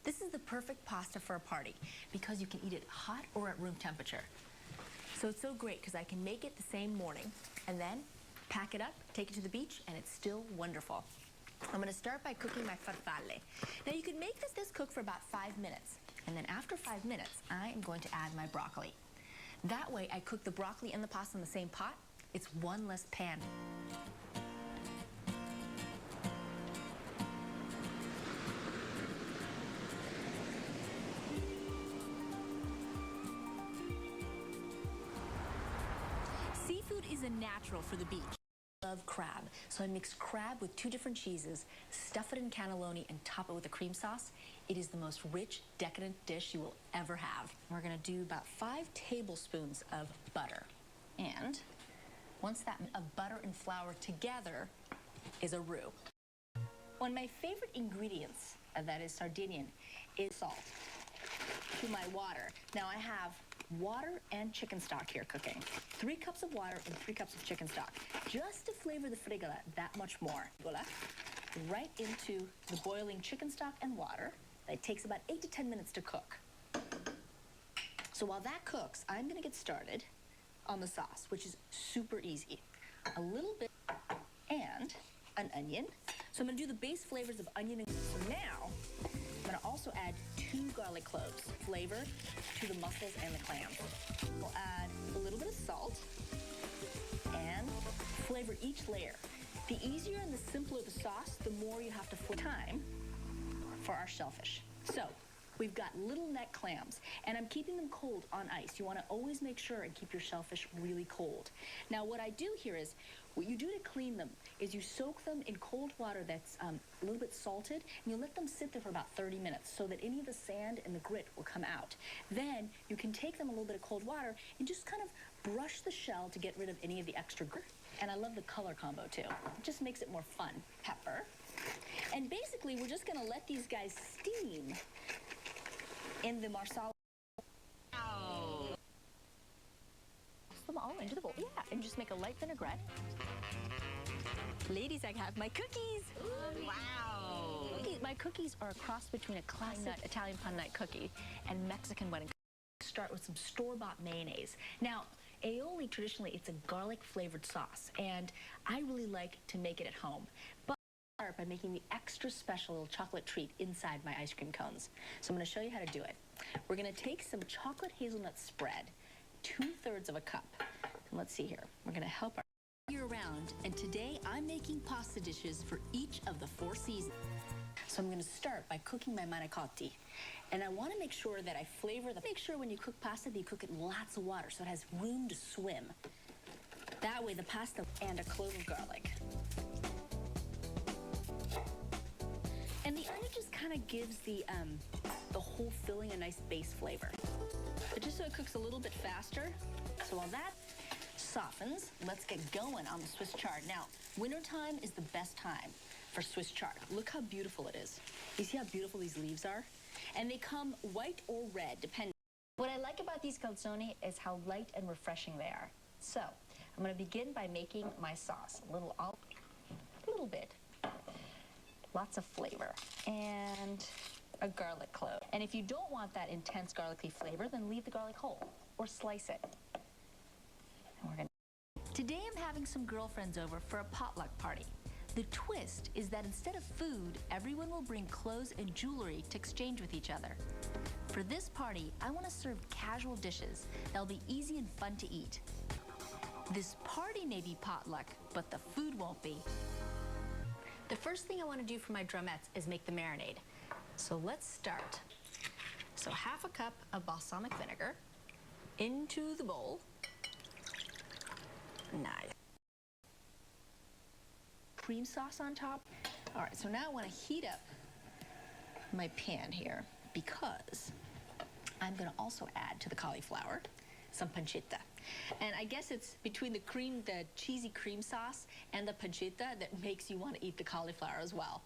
This is the perfect pasta for a party because you can eat it hot or at room temperature. So it's so great because I can make it the same morning and then pack it up, take it to the beach, and it's still wonderful. I'm going to start by cooking my farfalle. Now you can make this cook for about 5 minutes. And then after 5 minutes, I am going to add my broccoli. That way I cook the broccoli and the pasta in the same pot. It's one less pan. Seafood is a natural for the beach. I love crab, so I mix crab with 2 different cheeses, stuff it in cannelloni, and top it with a cream sauce. It is the most rich, decadent dish you will ever have. We're gonna do about 5 tablespoons of butter. And once that of butter and flour together is a roux. One of my favorite ingredients, that is Sardinian, is salt. To my water. Now I have water and chicken stock here cooking. 3 cups of water and 3 cups of chicken stock. Just to flavor the frigola that much more. Right into the boiling chicken stock and water. It takes about 8 to 10 minutes to cook. So while that cooks, I'm gonna get started on the sauce, which is super easy. A little bit and an onion. So I'm gonna do the base flavors of onion and so now I'm gonna also add 2 garlic cloves, flavor to the mussels and the clams. We'll add a little bit of salt and flavor each layer. The easier and the simpler the sauce, the more you have to put time for our shellfish. So we've got little neck clams, and I'm keeping them cold on ice. You want to always make sure and keep your shellfish really cold. Now, what I do here is, what you do to clean them is you soak them in cold water that's a little bit salted, and you let them sit there for about 30 minutes so that any of the sand and the grit will come out. Then you can take them a little bit of cold water and just kind of brush the shell to get rid of any of the extra grit. And I love the color combo too. It just makes it more fun. Pepper. And basically, we're just gonna let these guys steam in the marsala. Ow. Toss them all into the bowl. Yeah, and just make a light vinaigrette. Ladies, I have my cookies. Ooh, wow. My cookies are a cross between a classic Italian pun nut cookie and Mexican wedding cookie. Start with some store-bought mayonnaise. Now, aioli, traditionally, it's a garlic-flavored sauce, and I really like to make it at home. But I start by making the extra special little chocolate treat inside my ice cream cones. So I'm going to show you how to do it. We're going to take some chocolate hazelnut spread, 2/3 of a cup. And let's see here. We're going to help our year-round, and today I'm making pasta dishes for each of the 4 seasons. So I'm going to start by cooking my manicotti. And I want to make sure that I flavor make sure when you cook pasta that you cook it in lots of water so it has room to swim. That way the pasta and a clove of garlic. And the onion just kind of gives the whole filling a nice base flavor. But just so it cooks a little bit faster. So while that softens, let's get going on the Swiss chard. Now, wintertime is the best time for Swiss chard. Look how beautiful it is. You see how beautiful these leaves are? And they come white or red, depending. What I like about these calzoni is how light and refreshing they are. So, I'm going to begin by making my sauce. A little bit. Lots of flavor. And a garlic clove. And if you don't want that intense garlicky flavor, then leave the garlic whole or slice it. And we're going to... Today I'm having some girlfriends over for a potluck party. The twist is that instead of food, everyone will bring clothes and jewelry to exchange with each other. For this party, I want to serve casual dishes that'll be easy and fun to eat. This party may be potluck, but the food won't be. The first thing I want to do for my drumettes is make the marinade. So let's start. So 1/2 cup of balsamic vinegar into the bowl. Nice. Cream sauce on top. All right, so now I want to heat up my pan here because I'm going to also add to the cauliflower some pancetta. And I guess it's between the cheesy cream sauce and the pancetta that makes you want to eat the cauliflower as well.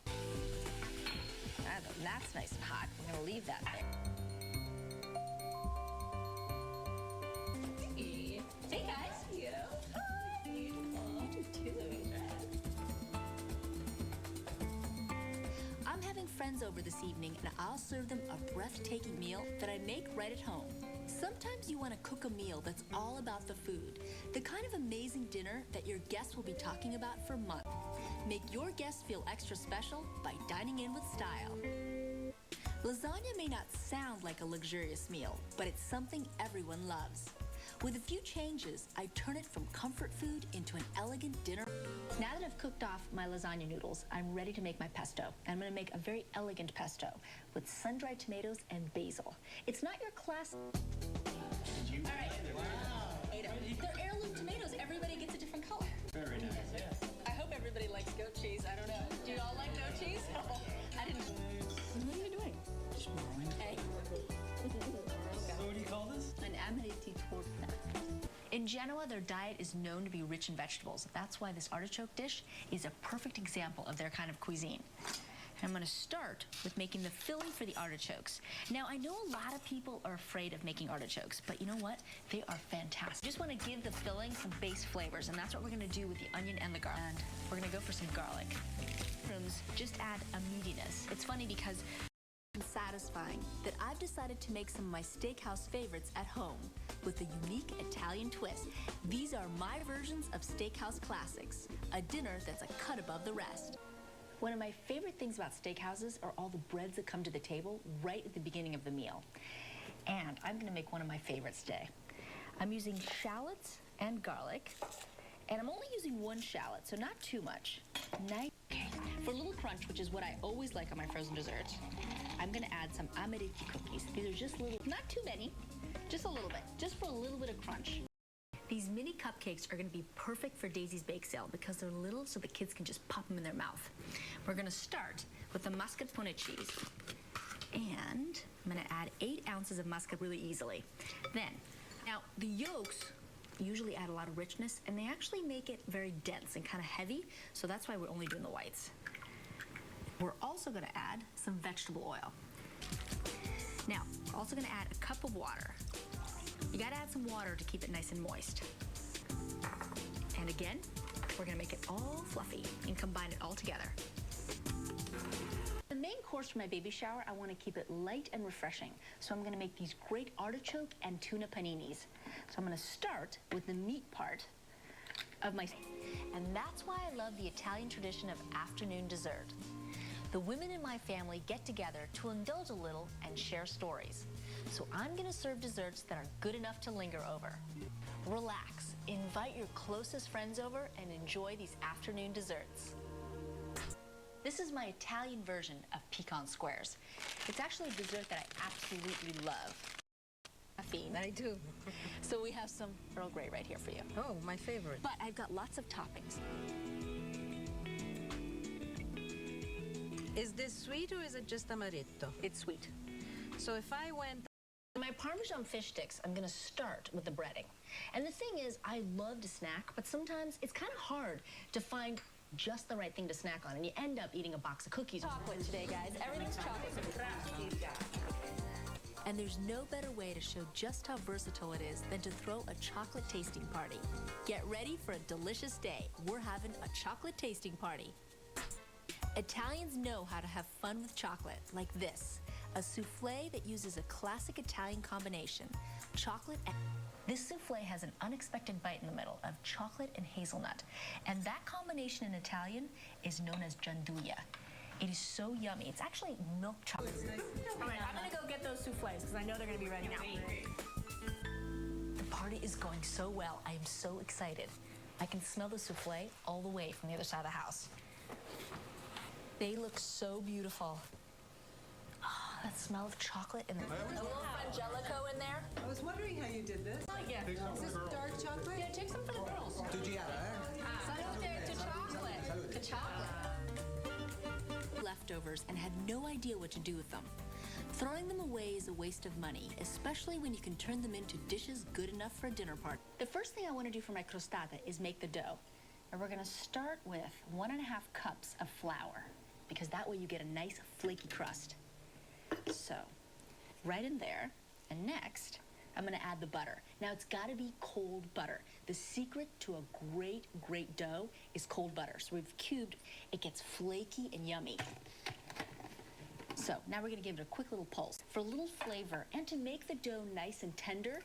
That's nice and hot. I'm going to leave that there. Hey guys. Yeah. Hi. You too. I'm having friends over this evening, and I'll serve them a breathtaking meal that I make right at home. Sometimes you want to cook a meal that's all about the food, the kind of amazing dinner that your guests will be talking about for months. Make your guests feel extra special by dining in with style. Lasagna may not sound like a luxurious meal, but it's something everyone loves. With a few changes, I turn it from comfort food into an elegant dinner. Now that I've cooked off my lasagna noodles, I'm ready to make my pesto. I'm going to make a very elegant pesto with sun-dried tomatoes and basil. It's not your classic. All right. Wow. They're heirloom tomatoes. Everybody gets a different color. Very nice. Yeah. I hope everybody likes goat cheese. I don't know. Do you all like goat cheese? I didn't. What are you doing? Just boiling. Egg. So what do you call this? An amaretti torta. In Genoa, their diet is known to be rich in vegetables. That's why this artichoke dish is a perfect example of their kind of cuisine. I'm going to start with making the filling for the artichokes. Now, I know a lot of people are afraid of making artichokes, but you know what? They are fantastic. Just want to give the filling some base flavors, and that's what we're going to do with the onion and the garlic. And we're going to go for some garlic. Just add a meatiness. It's funny because it's satisfying that I've decided to make some of my steakhouse favorites at home with a unique Italian twist. These are my versions of steakhouse classics, a dinner that's a cut above the rest. One of my favorite things about steakhouses are all the breads that come to the table right at the beginning of the meal. And I'm going to make one of my favorites today. I'm using shallots and garlic, and I'm only using one shallot, so not too much. Nice. Okay. For a little crunch, which is what I always like on my frozen desserts, I'm going to add some amaretti cookies. These are just little, not too many, just a little bit, just for a little bit of crunch. These mini cupcakes are going to be perfect for Daisy's bake sale because they're little so the kids can just pop them in their mouth. We're going to start with the mascarpone cheese. And I'm going to add 8 ounces of mascarpone really easily. Now the yolks usually add a lot of richness, and they actually make it very dense and kind of heavy, so that's why we're only doing the whites. We're also going to add some vegetable oil. Now, we're also going to add a cup of water. You got to add some water to keep it nice and moist. And again, we're going to make it all fluffy and combine it all together. The main course for my baby shower, I want to keep it light and refreshing. So I'm going to make these great artichoke and tuna paninis. So I'm going to start with the meat part of my... And that's why I love the Italian tradition of afternoon dessert. The women in my family get together to indulge a little and share stories. So I'm going to serve desserts that are good enough to linger over. Relax, invite your closest friends over, and enjoy these afternoon desserts. This is my Italian version of pecan squares. It's actually a dessert that I absolutely love. Caffeine, I do. So we have some Earl Grey right here for you. Oh, my favorite. But I've got lots of toppings. Is this sweet or is it just amaretto? It's sweet. So if I went... My Parmesan fish sticks, I'm going to start with the breading. And the thing is, I love to snack, but sometimes it's kind of hard to find just the right thing to snack on, and you end up eating a box of cookies. Chocolate today, guys. Everything's chocolate. And there's no better way to show just how versatile it is than to throw a chocolate tasting party. Get ready for a delicious day. We're having a chocolate tasting party. Italians know how to have fun with chocolate, like this. A souffle that uses a classic Italian combination, chocolate and... This souffle has an unexpected bite in the middle of chocolate and hazelnut. And that combination in Italian is known as gianduja. It is so yummy. It's actually milk chocolate. All right, I'm gonna go get those souffles because I know they're gonna be ready now. The party is going so well. I am so excited. I can smell the souffle all the way from the other side of the house. They look so beautiful. Oh, that smell of chocolate and a little frangelico in there. I was wondering how you did this. Yeah. Is this dark chocolate? Yeah, take some for the girls. To Giada, Salute to chocolate. To chocolate. Leftovers and had no idea what to do with them. Throwing them away is a waste of money, especially when you can turn them into dishes good enough for a dinner party. The first thing I want to do for my crostata is make the dough. And we're going to start with 1.5 cups of flour, because that way you get a nice flaky crust. So, right in there. And next, I'm going to add the butter. Now, it's got to be cold butter. The secret to a great, great dough is cold butter. So we've cubed, it gets flaky and yummy. So now we're gonna give it a quick little pulse. For a little flavor and to make the dough nice and tender,